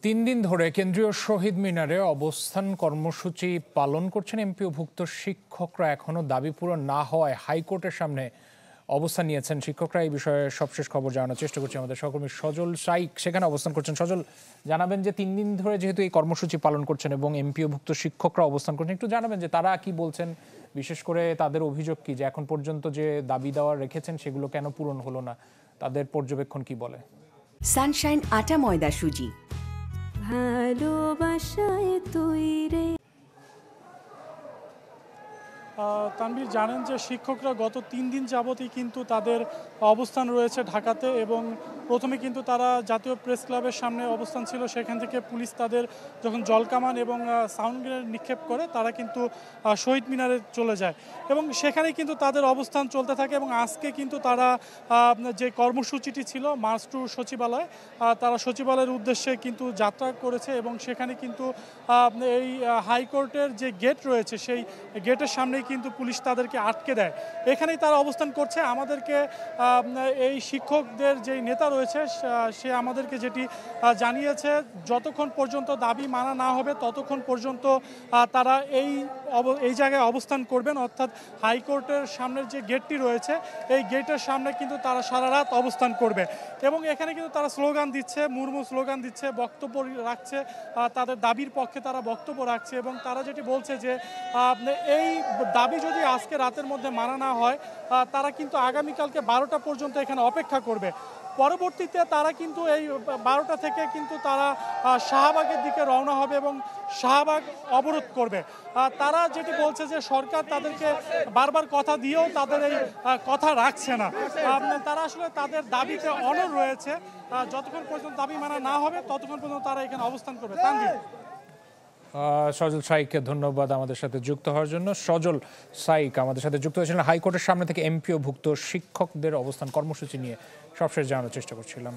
তিন দিন ধরে কেন্দ্রীয় শহীদ মিনারে অবস্থান কর্মসূচি পালন করছেন এমপিওভুক্ত শিক্ষকরা। এখনো দাবি পূরণ না হওয়ায় হাইকোর্টের সামনে অবস্থান নিয়েছেন শিক্ষকরা। এই বিষয়ে সবশেষ খবর জানানোর চেষ্টা করছি আমাদের সহকর্মী সজল শাইক সেখানে অবস্থান করছেন। সজল, জানাবেন যে তিন দিন ধরে যেহেতু এই কর্মসূচি পালন করছেন এবং এমপিওভুক্ত শিক্ষকরা অবস্থান করছেন, একটু জানাবেন যে তারা কি বলছেন, বিশেষ করে তাদের অভিযোগ কি যে এখন পর্যন্ত যে দাবি দেওয়া রেখেছেন সেগুলো কেন পূরণ হলো না, তাদের পর্যবেক্ষণ কি বলে? সানশাইন আটা ময়দা সুজি, ভালোবাসায় তৈরি। তানভীর, জানেন যে শিক্ষকরা গত 3 দিন যাবতই কিন্তু তাদের অবস্থান রয়েছে ঢাকাতে, এবং প্রথমে কিন্তু তারা জাতীয় প্রেস ক্লাবের সামনে অবস্থান ছিল। সেখান থেকে পুলিশ তাদের যখন জলকামান এবং সাউন্ড গ্রেনেড নিক্ষেপ করে তারা কিন্তু শহীদ মিনারে চলে যায় এবং সেখানেই কিন্তু তাদের অবস্থান চলতে থাকে। এবং আজকে কিন্তু তারা যে কর্মসূচিটি ছিল মার্চ টু সচিবালয়, তারা সচিবালয়ের উদ্দেশ্যে কিন্তু যাত্রা করেছে এবং সেখানে কিন্তু এই হাইকোর্টের যে গেট রয়েছে সেই গেটের সামনেই কিন্তু পুলিশ তাদেরকে আটকে দেয়। এখানেই তারা অবস্থান করছে। আমাদেরকে এই শিক্ষকদের যে নেতা রয়েছে সে আমাদেরকে যেটি জানিয়েছে, যতক্ষণ পর্যন্ত দাবি মানা না হবে ততক্ষণ পর্যন্ত তারা এই জায়গায় অবস্থান করবেন, অর্থাৎ হাইকোর্টের সামনের যে গেটটি রয়েছে এই গেটের সামনে কিন্তু তারা সারা রাত অবস্থান করবে। এবং এখানে কিন্তু তারা স্লোগান দিচ্ছে, মুর্মু স্লোগান দিচ্ছে, বক্তব্য রাখছে, তাদের দাবির পক্ষে তারা বক্তব্য রাখছে। এবং তারা যেটি বলছে যে এই দাবি যদি আজকে রাতের মধ্যে মানা না হয় তারা কিন্তু আগামীকালকে 12টা পর্যন্ত এখানে অপেক্ষা করবে। পরবর্তীতে তারা কিন্তু এই 12টা থেকে কিন্তু তারা শাহবাগের দিকে রওনা হবে এবং শাহবাগ অবরোধ করবে। তারা যেটি বলছে যে সরকার তাদেরকে বারবার কথা দিয়েও তাদের এই কথা রাখছে না। তারা আসলে তাদের দাবিতে অনড় রয়েছে। যতক্ষণ পর্যন্ত দাবি মানা না হবে ততক্ষণ পর্যন্ত তারা এখানে অবস্থান করবে। তানভীর। সজল শাইককে ধন্যবাদ আমাদের সাথে যুক্ত হওয়ার জন্য। সজল শাইক আমাদের সাথে যুক্ত হয়েছিলেন হাইকোর্টের সামনে থেকে এমপিওভুক্ত শিক্ষকদের অবস্থান কর্মসূচি নিয়ে সবশেষ জানানোর চেষ্টা করছিলাম।